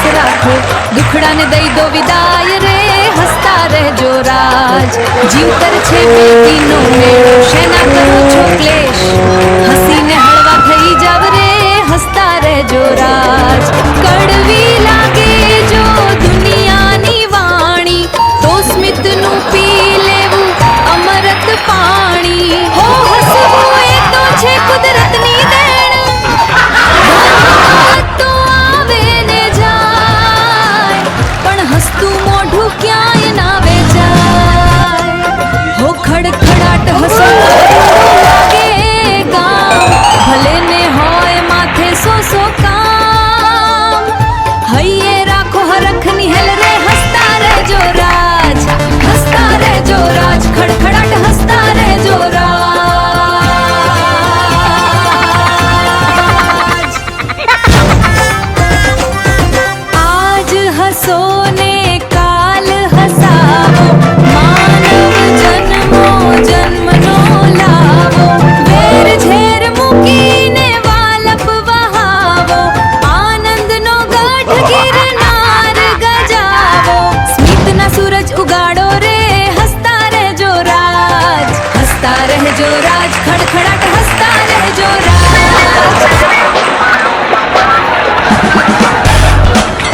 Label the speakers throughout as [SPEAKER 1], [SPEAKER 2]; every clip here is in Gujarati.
[SPEAKER 1] વિશ્વાસ રાખો, દુખડાને દઈ દો વિદાય રે, હસતા રહેજો રાજ. જીવતર છે બેટીનો મેળો, શેના કરો છો ક્લેશ, હસીને હળવા થઈ જાવ રે, હસતા રહેજો રાજ. કડવી લાગે જો દુનિયાની વાણી, તો સ્મિતનું પી લેવું અમૃત પાણી. હો હસવું એ તો છે કુદરતની દેણ, તો આવે ને જાય, પણ હસતું મોઢું ક્યાંય ના વેચાય. હો ખડખડાટ હસવું લાગે ગામ, ભલે ને હોય માથે સો કામ. હૈયે રાખો હરખની હેલ રે, હસતા રહેજો રાજ, હસતા રહેજો રાજ, ખડખડાટ હસતા રહેજો રાજ. આજ હસો ને કાલ હસાવો, માનવ જન્મો જન્મનો લાવો. વેર ઝેર મૂકીને વાલપ વહાવો, આનંદનો ગઢ ગિરનાર ગજાવો. સ્મિતના સૂરજ ઉગાડો રે, હસતા રહેજો રાજ, હસતા રહેજો રાજ, ખડખડાટ હસતા રહેજો રાજ.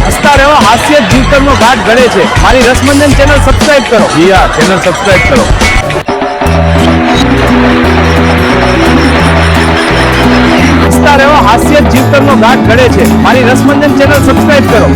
[SPEAKER 2] હસતા રહેવા હાસ્ય જીવતરનો ઘાટ ઘડે છે. મારી રસમંજન ચેનલ સબસ્ક્રાઇબ કરો. જી હા, ચેનલ સબસ્ક્રાઇબ કરો. હસતા રહેવા હાસ્ય જીવતરનો ઘાટ ઘડે છે. મારી રસમંજન ચેનલ સબસ્ક્રાઇબ કરો.